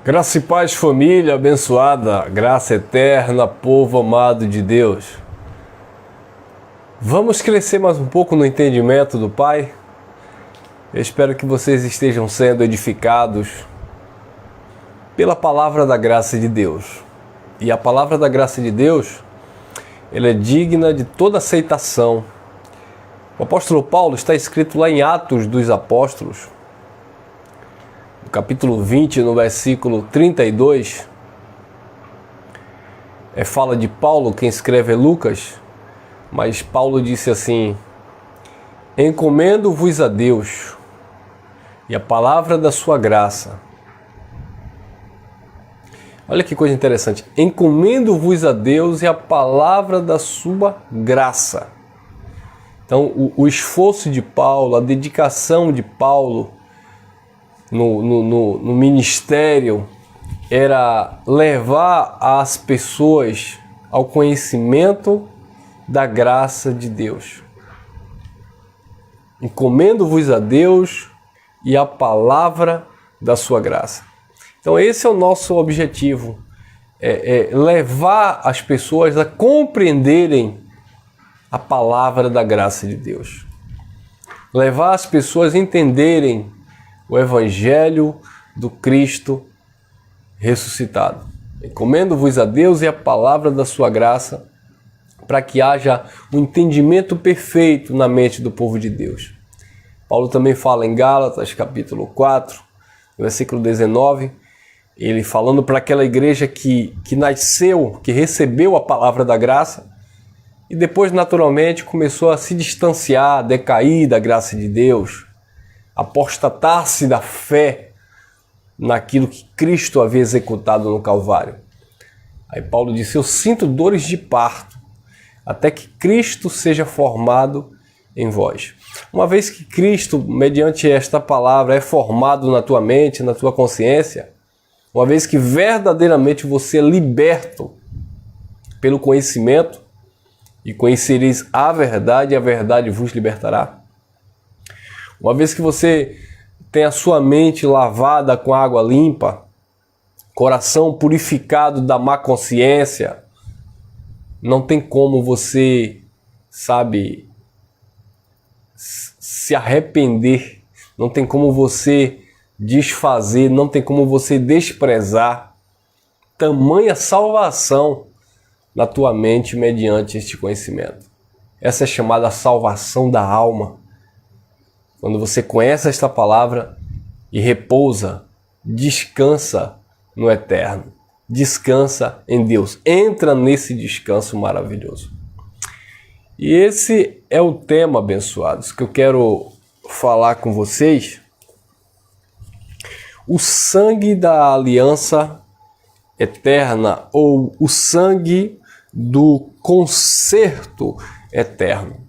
Graça e paz, família abençoada, graça eterna, povo amado de Deus. Vamos crescer mais um pouco no entendimento do Pai? Eu espero que vocês estejam sendo edificados pela palavra da graça de Deus. E a palavra da graça de Deus, ela é digna de toda aceitação. O apóstolo Paulo está escrito lá em Atos dos Apóstolos, no capítulo 20, no versículo 32, fala de Paulo, quem escreve é Lucas, mas Paulo disse assim: encomendo-vos a Deus e a palavra da sua graça. Olha que coisa interessante, encomendo-vos a Deus e a palavra da sua graça. Então o esforço de Paulo, a dedicação de Paulo no ministério era levar as pessoas ao conhecimento da graça de Deus. Encomendo-vos a Deus e a palavra da sua graça. Então esse é o nosso objetivo, levar as pessoas a compreenderem a palavra da graça de Deus. Levar as pessoas a entenderem o Evangelho do Cristo ressuscitado. Encomendo-vos a Deus e a palavra da sua graça, para que haja um entendimento perfeito na mente do povo de Deus. Paulo também fala em Gálatas, capítulo 4, versículo 19, ele falando para aquela igreja que nasceu, que recebeu a palavra da graça, e depois naturalmente começou a se distanciar, decair da graça de Deus, apostatar-se da fé naquilo que Cristo havia executado no Calvário. Aí Paulo disse: eu sinto dores de parto, até que Cristo seja formado em vós. Uma vez que Cristo, mediante esta palavra, é formado na tua mente, na tua consciência, uma vez que verdadeiramente você é liberto pelo conhecimento, e conhecereis a verdade vos libertará. Uma vez que você tem a sua mente lavada com água limpa, coração purificado da má consciência, não tem como você, se arrepender, não tem como você desfazer, não tem como você desprezar tamanha salvação na tua mente mediante este conhecimento. Essa é chamada salvação da alma. Quando você conhece esta palavra e repousa, descansa no eterno, descansa em Deus, entra nesse descanso maravilhoso. E esse é o tema, abençoados, que eu quero falar com vocês. O sangue da aliança eterna, ou o sangue do concerto eterno.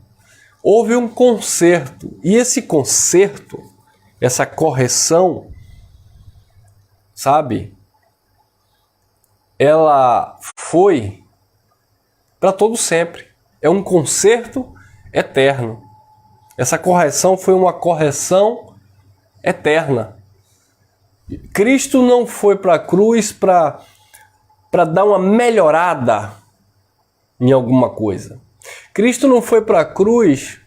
Houve um concerto, e esse concerto, essa correção, ela foi para todo sempre. É um concerto eterno. Essa correção foi uma correção eterna. Cristo não foi para a cruz para dar uma melhorada em alguma coisa. Cristo não foi para a cruz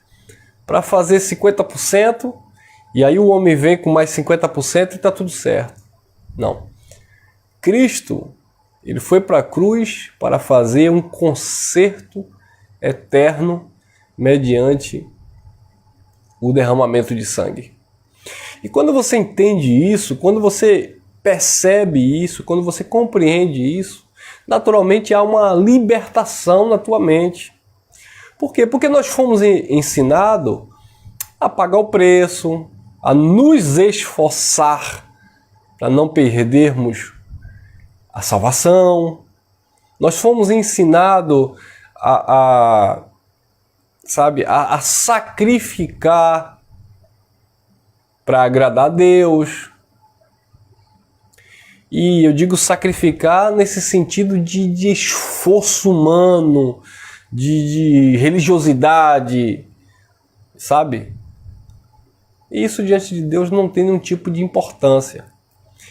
para fazer 50% e aí o homem vem com mais 50% e está tudo certo. Não. Cristo, ele foi para a cruz para fazer um concerto eterno mediante o derramamento de sangue. E quando você entende isso, quando você percebe isso, quando você compreende isso, naturalmente há uma libertação na tua mente. Por quê? Porque nós fomos ensinados a pagar o preço, a nos esforçar para não perdermos a salvação. Nós fomos ensinados a sacrificar para agradar a Deus. E eu digo sacrificar nesse sentido de esforço humano, de religiosidade, E isso diante de Deus não tem nenhum tipo de importância.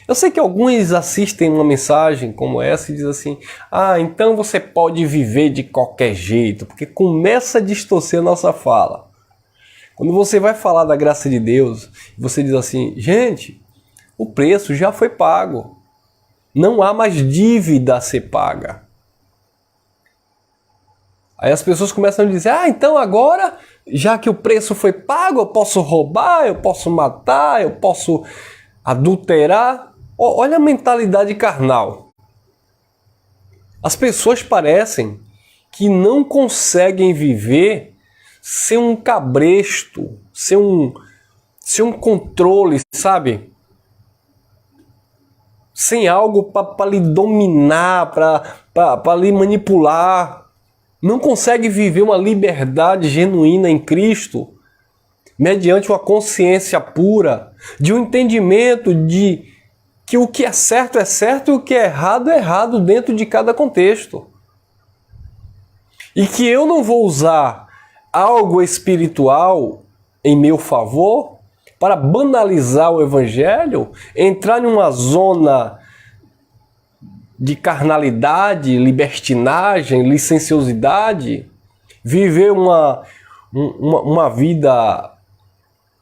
Eu sei que alguns assistem uma mensagem como essa e dizem assim: ah, então você pode viver de qualquer jeito, porque começa a distorcer a nossa fala. Quando você vai falar da graça de Deus, você diz assim: gente, o preço já foi pago. Não há mais dívida a ser paga. Aí as pessoas começam a dizer: ah, então agora, já que o preço foi pago, eu posso roubar, eu posso matar, eu posso adulterar. Olha a mentalidade carnal. As pessoas parecem que não conseguem viver sem um cabresto, sem um controle, sabe? Sem algo para lhe dominar, para lhe manipular. Não consegue viver uma liberdade genuína em Cristo, mediante uma consciência pura, de um entendimento de que o que é certo e o que é errado dentro de cada contexto. E que eu não vou usar algo espiritual em meu favor para banalizar o evangelho, entrar numa zona de carnalidade, libertinagem, licenciosidade, viver uma vida,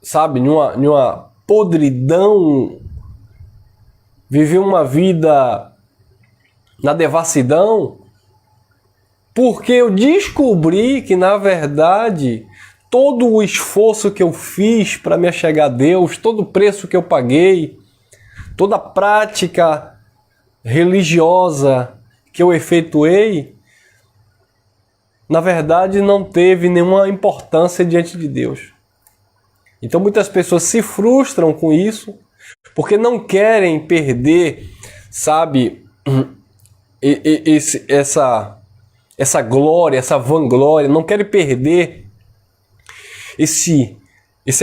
sabe, numa podridão, viver uma vida na devassidão, porque eu descobri que, na verdade, todo o esforço que eu fiz para me achegar a Deus, todo o preço que eu paguei, toda a prática religiosa que eu efetuei, na verdade não teve nenhuma importância diante de Deus. Então muitas pessoas se frustram com isso, porque não querem perder, sabe, essa glória, essa vanglória, não querem perder esse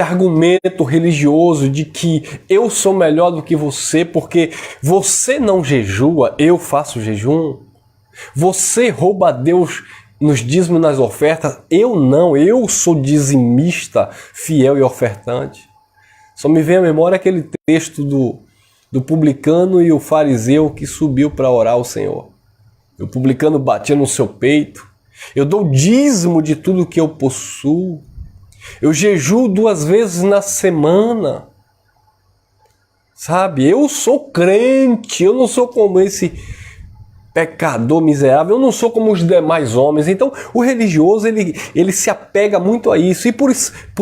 argumento religioso de que eu sou melhor do que você porque você não jejua, eu faço jejum. Você rouba a Deus nos dízimos e nas ofertas, eu não, eu sou dizimista, fiel e ofertante. Só me vem à memória aquele texto do publicano e o fariseu que subiu para orar ao Senhor. O publicano batia no seu peito: eu dou dízimo de tudo que eu possuo. Eu jejuo 2 vezes na semana. Sabe, eu sou crente, eu não sou como esse pecador miserável, eu não sou como os demais homens. Então o religioso ele se apega muito a isso, e por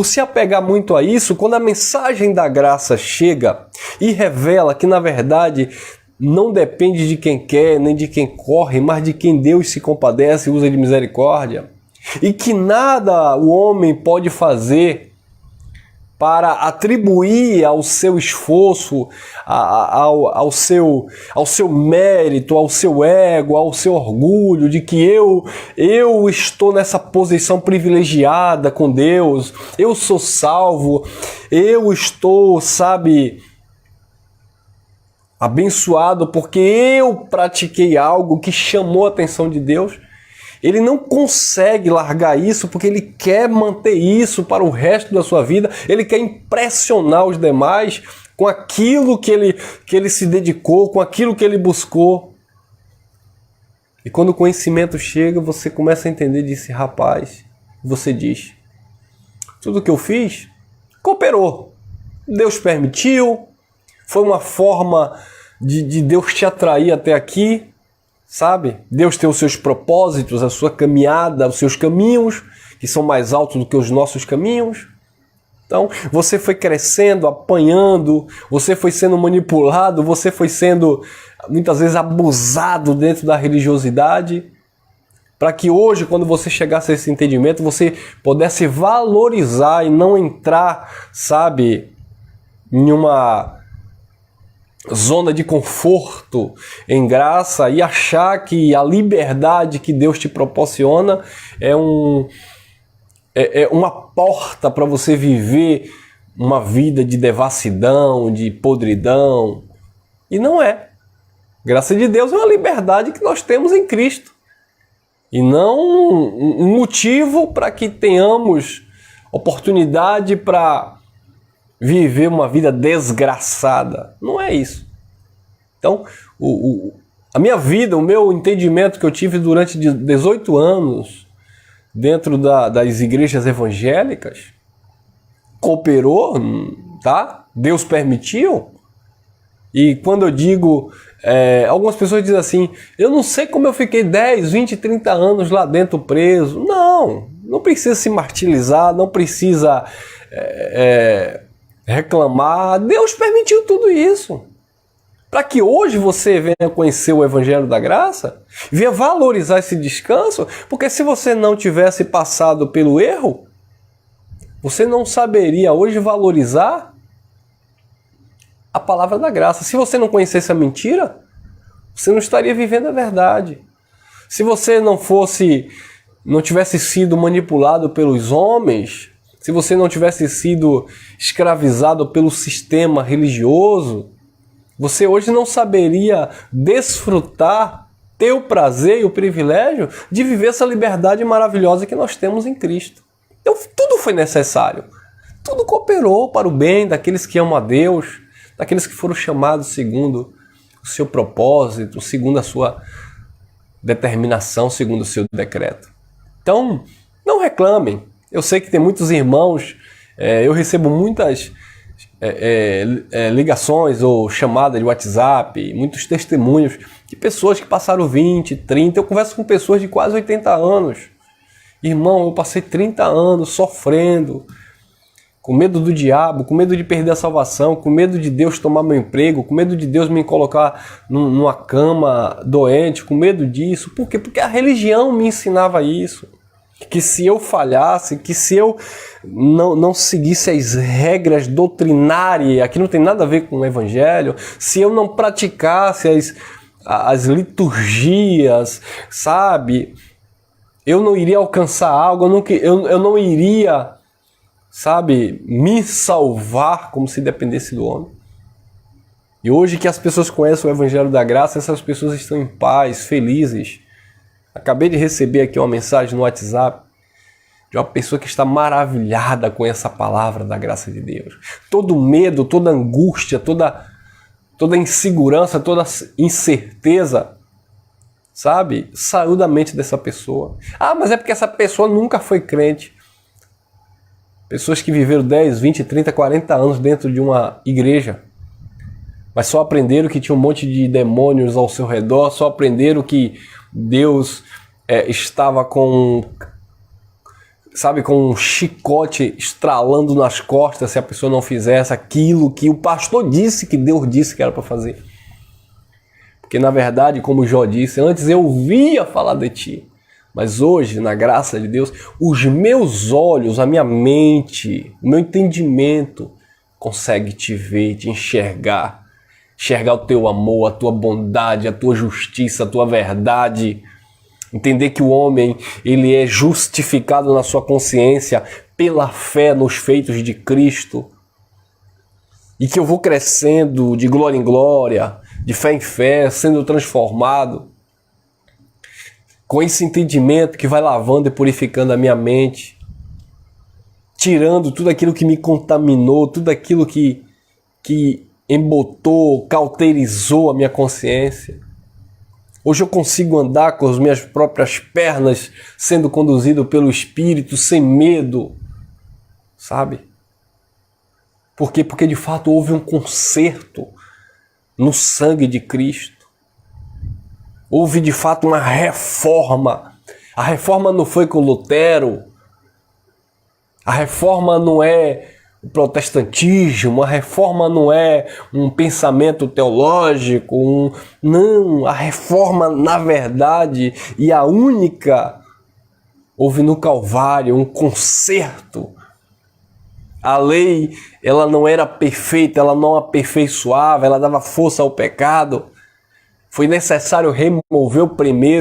se apegar muito a isso, quando a mensagem da graça chega e revela que na verdade não depende de quem quer nem de quem corre, mas de quem Deus se compadece e usa de misericórdia, e que nada o homem pode fazer para atribuir ao seu esforço, ao seu mérito, ao seu ego, ao seu orgulho, de que eu estou nessa posição privilegiada com Deus, eu sou salvo, eu estou, sabe, abençoado porque eu pratiquei algo que chamou a atenção de Deus. Ele não consegue largar isso porque ele quer manter isso para o resto da sua vida. Ele quer impressionar os demais com aquilo que ele se dedicou, com aquilo que ele buscou. E quando o conhecimento chega, você começa a entender desse rapaz. Você diz: tudo que eu fiz cooperou. Deus permitiu. Foi uma forma de Deus te atrair até aqui. Sabe? Deus tem os seus propósitos, a sua caminhada, os seus caminhos, que são mais altos do que os nossos caminhos. Então, você foi crescendo, apanhando, você foi sendo manipulado, você foi sendo, muitas vezes, abusado dentro da religiosidade, para que hoje, quando você chegasse a esse entendimento, você pudesse valorizar e não entrar, sabe, em uma zona de conforto em graça e achar que a liberdade que Deus te proporciona é uma porta para você viver uma vida de devassidão, de podridão. E não é. Graça de Deus é uma liberdade que nós temos em Cristo. E não um motivo para que tenhamos oportunidade para viver uma vida desgraçada. Não é isso. Então, a minha vida, o meu entendimento que eu tive durante 18 anos dentro das igrejas evangélicas, cooperou, tá? Deus permitiu. E quando eu digo, algumas pessoas dizem assim, eu não sei como eu fiquei 10, 20, 30 anos lá dentro preso. Não precisa se martirizar, não precisa reclamar. Deus permitiu tudo isso. Para que hoje você venha conhecer o Evangelho da Graça, venha valorizar esse descanso, porque se você não tivesse passado pelo erro, você não saberia hoje valorizar a palavra da graça. Se você não conhecesse a mentira, você não estaria vivendo a verdade. Se você não tivesse sido manipulado pelos homens, se você não tivesse sido escravizado pelo sistema religioso, você hoje não saberia desfrutar, ter o prazer e o privilégio de viver essa liberdade maravilhosa que nós temos em Cristo. Então tudo foi necessário. Tudo cooperou para o bem daqueles que amam a Deus, daqueles que foram chamados segundo o seu propósito, segundo a sua determinação, segundo o seu decreto. Então, não reclamem. Eu sei que tem muitos irmãos, eu recebo muitas ligações ou chamadas de WhatsApp, muitos testemunhos de pessoas que passaram 20, 30. Eu converso com pessoas de quase 80 anos. Irmão, eu passei 30 anos sofrendo, com medo do diabo, com medo de perder a salvação, com medo de Deus tomar meu emprego, com medo de Deus me colocar numa cama doente, com medo disso. Por quê? Porque a religião me ensinava isso. Que se eu falhasse, que se eu não seguisse as regras doutrinárias, aqui não tem nada a ver com o Evangelho, se eu não praticasse as liturgias, sabe, eu não iria alcançar algo, eu não iria, sabe, me salvar como se dependesse do homem. E hoje que as pessoas conhecem o Evangelho da Graça, essas pessoas estão em paz, felizes. Acabei de receber aqui uma mensagem no WhatsApp de uma pessoa que está maravilhada com essa palavra da graça de Deus. Todo medo, toda angústia, toda insegurança, toda incerteza, sabe, saiu da mente dessa pessoa. Ah, mas é porque essa pessoa nunca foi crente. Pessoas que viveram 10, 20, 30, 40 anos dentro de uma igreja, mas só aprenderam que tinha um monte de demônios ao seu redor, só aprenderam que Deus estava com um chicote estralando nas costas se a pessoa não fizesse aquilo que o pastor disse, que Deus disse que era para fazer. Porque na verdade, como Jó disse, antes eu ouvia falar de ti, mas hoje, na graça de Deus, os meus olhos, a minha mente, o meu entendimento consegue te ver, te enxergar o teu amor, a tua bondade, a tua justiça, a tua verdade. Entender que o homem, ele é justificado na sua consciência pela fé nos feitos de Cristo. E que eu vou crescendo de glória em glória, de fé em fé, sendo transformado. Com esse entendimento que vai lavando e purificando a minha mente. Tirando tudo aquilo que me contaminou, tudo aquilo que embotou, cauterizou a minha consciência. Hoje eu consigo andar com as minhas próprias pernas, sendo conduzido pelo Espírito, sem medo, sabe? Por quê? Porque de fato houve um conserto no sangue de Cristo. Houve de fato uma reforma. A reforma não foi com Lutero. A reforma não é o protestantismo, a reforma não é um pensamento teológico, não, a reforma na verdade, e a única, houve no Calvário um conserto. A lei, ela não era perfeita, ela não aperfeiçoava, ela dava força ao pecado. Foi necessário remover o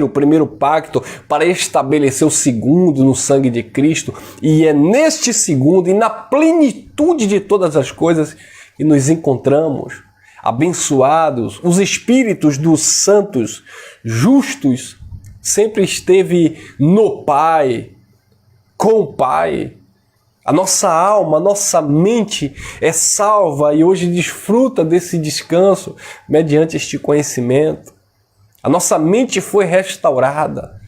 primeiro pacto para estabelecer o segundo no sangue de Cristo. E é neste segundo e na plenitude de todas as coisas que nos encontramos abençoados. Os espíritos dos santos justos sempre esteve no Pai, com o Pai. A nossa alma, a nossa mente é salva e hoje desfruta desse descanso mediante este conhecimento. A nossa mente foi restaurada.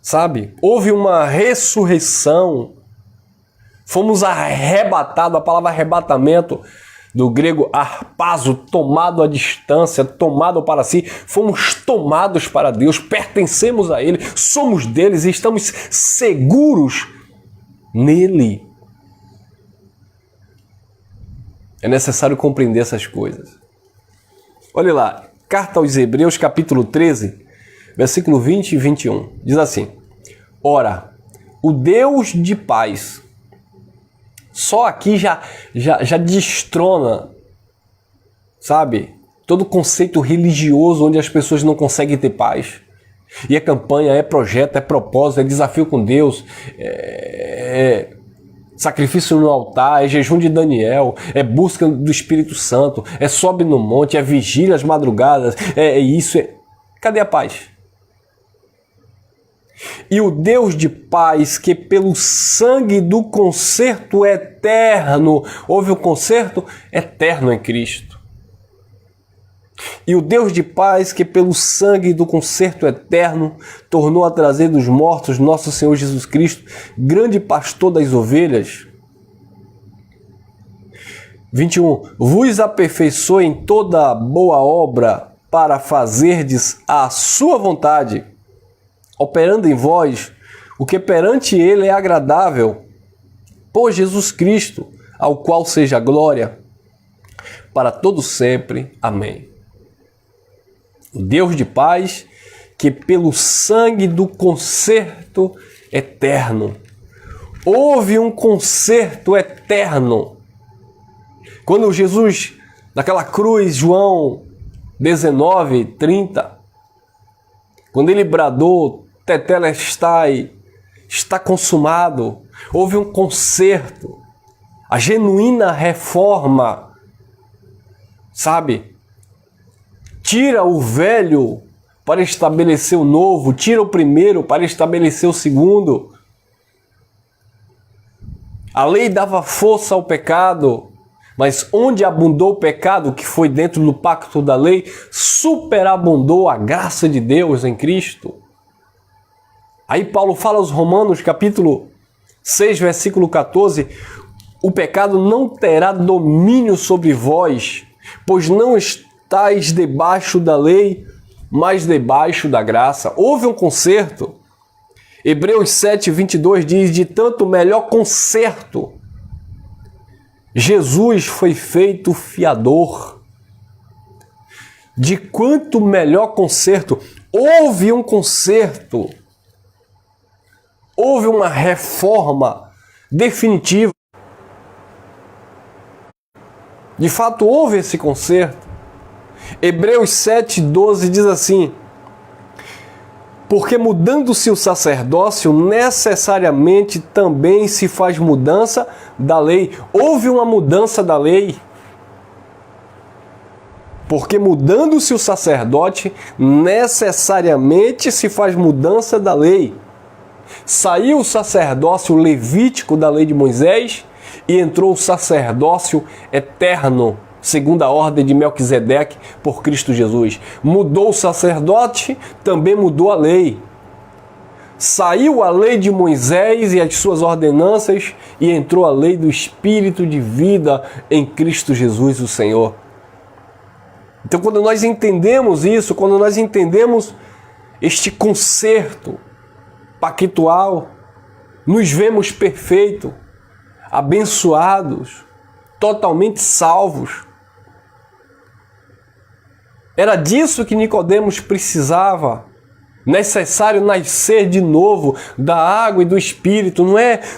Sabe? Houve uma ressurreição. Fomos arrebatados, a palavra arrebatamento, do grego harpazo, tomado à distância, tomado para si. Fomos tomados para Deus, pertencemos a Ele, somos deles e estamos seguros nele. É necessário compreender essas coisas. Olha lá, carta aos Hebreus, capítulo 13, versículo 20 e 21. Diz assim: ora, o Deus de paz. Só aqui já destrona, sabe, todo conceito religioso onde as pessoas não conseguem ter paz. E é campanha, é projeto, é propósito, é desafio com Deus, é sacrifício no altar, é jejum de Daniel, é busca do Espírito Santo, é sobe no monte, é vigília às madrugadas, é isso. Cadê a paz? E o Deus de paz, que pelo sangue do concerto eterno, houve um concerto eterno em Cristo. E o Deus de paz, que pelo sangue do concerto eterno, tornou a trazer dos mortos nosso Senhor Jesus Cristo, grande pastor das ovelhas. 21. Vos aperfeiçoe em toda boa obra para fazerdes a sua vontade, operando em vós o que perante ele é agradável, por Jesus Cristo, ao qual seja glória, para todo sempre. Amém. O Deus de paz, que pelo sangue do concerto eterno, houve um concerto eterno. Quando Jesus, naquela cruz, João 19, 30, quando ele bradou, Tetelestai, está consumado. Houve um concerto, a genuína reforma, sabe? Tira o velho para estabelecer o novo, tira o primeiro para estabelecer o segundo. A lei dava força ao pecado, mas onde abundou o pecado, que foi dentro do pacto da lei, superabundou a graça de Deus em Cristo. Aí Paulo fala aos Romanos, capítulo 6, versículo 14, o pecado não terá domínio sobre vós, pois não estáis debaixo da lei, mas debaixo da graça. Houve um concerto. Hebreus 7, 22 diz, de tanto melhor concerto, Jesus foi feito fiador. De quanto melhor concerto, houve um concerto. Houve uma reforma definitiva. De fato, houve esse concerto. Hebreus 7,12 diz assim: porque mudando-se o sacerdócio, necessariamente também se faz mudança da lei. Houve uma mudança da lei. Porque mudando-se o sacerdote, necessariamente se faz mudança da lei. Saiu o sacerdócio levítico da lei de Moisés e entrou o sacerdócio eterno, segundo a ordem de Melquisedeque, por Cristo Jesus. Mudou o sacerdote, também mudou a lei. Saiu a lei de Moisés e as suas ordenanças e entrou a lei do Espírito de vida em Cristo Jesus, o Senhor. Então, quando nós entendemos isso, quando nós entendemos este concerto pactual, nos vemos perfeitos, abençoados, totalmente salvos. Era disso que Nicodemos precisava. Necessário nascer de novo da água e do Espírito.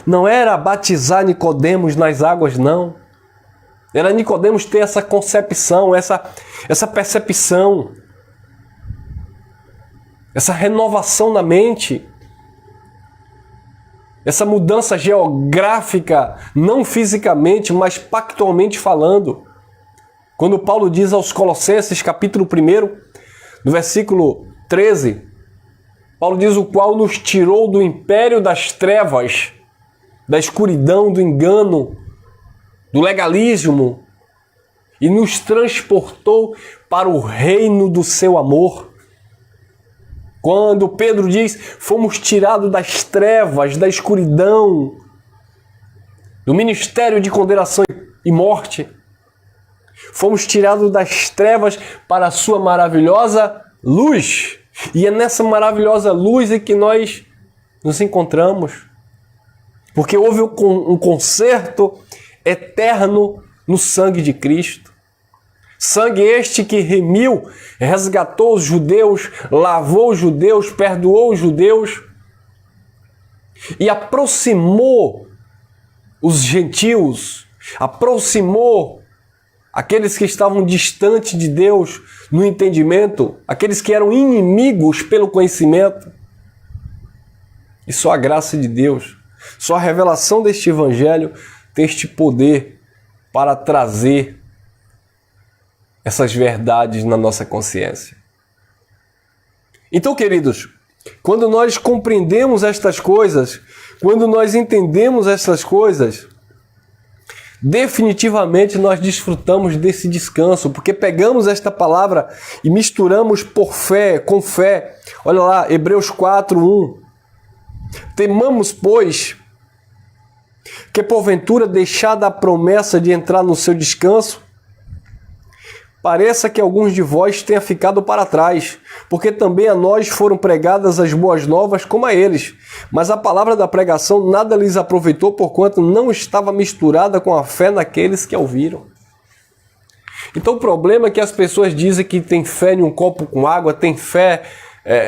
Não era batizar Nicodemos nas águas, não. Era Nicodemos ter essa concepção, essa percepção, essa renovação na mente, essa mudança geográfica, não fisicamente, mas pactualmente falando. Quando Paulo diz aos Colossenses, capítulo 1, no versículo 13, Paulo diz: o qual nos tirou do império das trevas da escuridão, do engano, do legalismo e nos transportou para o reino do seu amor. Quando Pedro diz, fomos tirados das trevas, da escuridão, do ministério de condenação e morte, fomos tirados das trevas para a sua maravilhosa luz. E é nessa maravilhosa luz em que nós nos encontramos. Porque houve um conserto eterno no sangue de Cristo. Sangue este que remiu, resgatou os judeus, lavou os judeus, perdoou os judeus e aproximou os gentios, aproximou aqueles que estavam distantes de Deus no entendimento, aqueles que eram inimigos pelo conhecimento. E só a graça de Deus, só a revelação deste evangelho tem este poder para trazer essas verdades na nossa consciência. Então, queridos, quando nós compreendemos estas coisas, quando nós entendemos estas coisas, definitivamente nós desfrutamos desse descanso, porque pegamos esta palavra e misturamos por fé, com fé. Olha lá, Hebreus 4:1. Temamos, pois, que porventura deixada a promessa de entrar no seu descanso, pareça que alguns de vós tenham ficado para trás, porque também a nós foram pregadas as boas novas como a eles. Mas a palavra da pregação nada lhes aproveitou, porquanto não estava misturada com a fé naqueles que a ouviram. Então o problema é que as pessoas dizem que tem fé em um copo com água, tem fé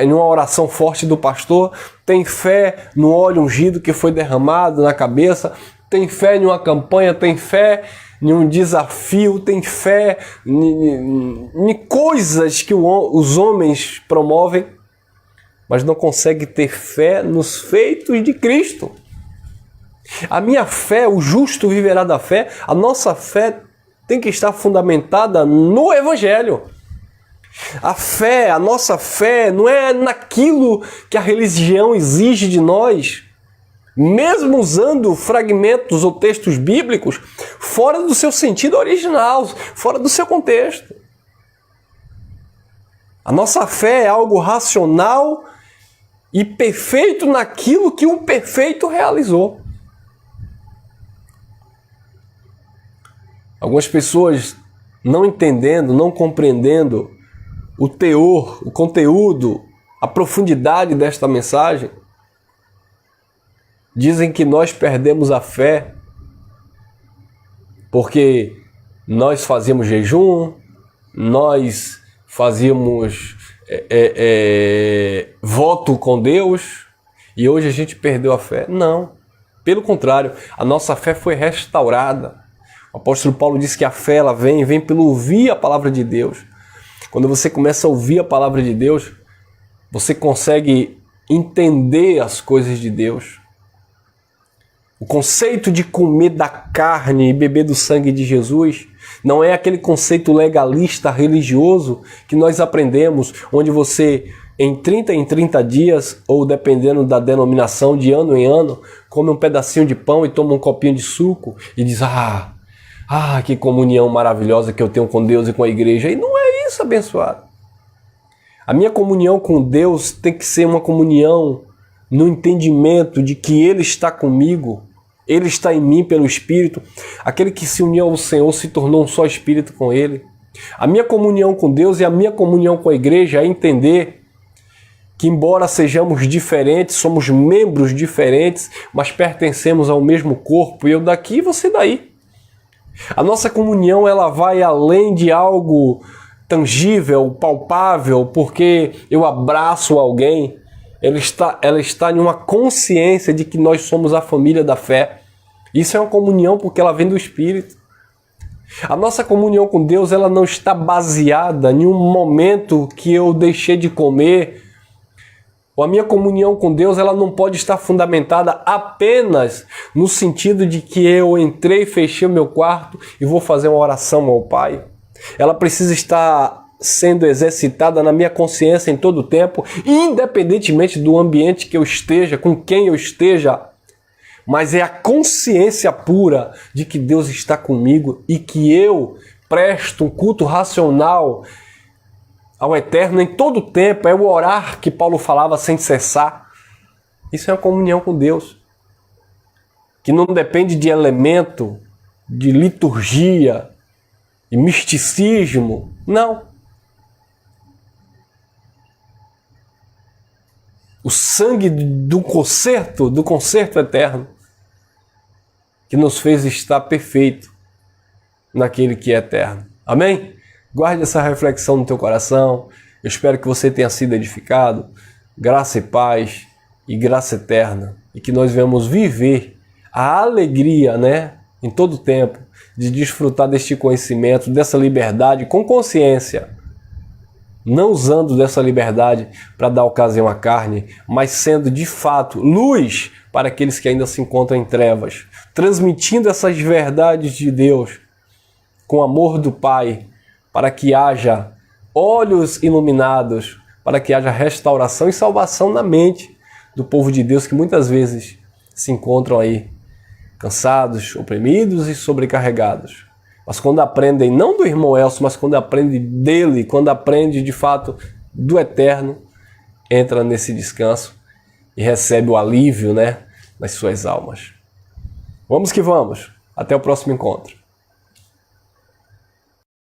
em uma oração forte do pastor, tem fé no óleo ungido que foi derramado na cabeça, tem fé em uma campanha, tem fé em um desafio, tem fé em coisas que os homens promovem, mas não consegue ter fé nos feitos de Cristo. A minha fé, o justo viverá da fé, a nossa fé tem que estar fundamentada no Evangelho. A fé, a nossa fé, não é naquilo que a religião exige de nós, mesmo usando fragmentos ou textos bíblicos fora do seu sentido original, fora do seu contexto. A nossa fé é algo racional e perfeito naquilo que o perfeito realizou. Algumas pessoas não entendendo, não compreendendo o teor, o conteúdo, a profundidade desta mensagem, dizem que nós perdemos a fé porque nós fazíamos jejum, nós fazíamos voto com Deus e hoje a gente perdeu a fé. Não, pelo contrário, a nossa fé foi restaurada. O apóstolo Paulo diz que a fé ela vem pelo ouvir a palavra de Deus. Quando você começa a ouvir a palavra de Deus, você consegue entender as coisas de Deus. O conceito de comer da carne e beber do sangue de Jesus não é aquele conceito legalista religioso que nós aprendemos, onde você em 30 dias, ou dependendo da denominação, de ano em ano, come um pedacinho de pão e toma um copinho de suco e diz, que comunhão maravilhosa que eu tenho com Deus e com a igreja. E não é isso, abençoado. A minha comunhão com Deus tem que ser uma comunhão no entendimento de que Ele está comigo, Ele está em mim pelo Espírito. Aquele que se uniu ao Senhor se tornou um só Espírito com Ele. A minha comunhão com Deus e a minha comunhão com a igreja é entender que, embora sejamos diferentes, somos membros diferentes, mas pertencemos ao mesmo corpo, eu daqui e você daí. A nossa comunhão ela vai além de algo tangível, palpável, porque eu abraço alguém. Ela está em uma consciência de que nós somos a família da fé. Isso é uma comunhão porque ela vem do Espírito. A nossa comunhão com Deus ela não está baseada em um momento que eu deixei de comer. Ou a minha comunhão com Deus ela não pode estar fundamentada apenas no sentido de que eu entrei, fechei o meu quarto e vou fazer uma oração ao Pai. Ela precisa estar sendo exercitada na minha consciência em todo o tempo, independentemente do ambiente que eu esteja, com quem eu esteja. mas é a consciência pura de que Deus está comigo e que eu presto um culto racional ao Eterno em todo o tempo. É o orar que Paulo falava sem cessar. Isso é uma comunhão com Deus, que não depende de elemento, de liturgia, de misticismo. Não. O sangue do concerto eterno, que nos fez estar perfeito naquele que é eterno. Amém? Guarde essa reflexão no teu coração. Eu espero que você tenha sido edificado. Graça e paz e graça eterna. E que nós venhamos viver a alegria, em todo o tempo, de desfrutar deste conhecimento, dessa liberdade com consciência. Não usando dessa liberdade para dar ocasião à carne, mas sendo de fato luz para aqueles que ainda se encontram em trevas. Transmitindo essas verdades de Deus com amor do Pai, para que haja olhos iluminados, para que haja restauração e salvação na mente do povo de Deus que muitas vezes se encontram aí cansados, oprimidos e sobrecarregados. Mas quando aprendem, não do irmão Elcio, mas quando aprende dele, quando aprende de fato do Eterno, entra nesse descanso e recebe o alívio, nas suas almas. Vamos que vamos. Até o próximo encontro.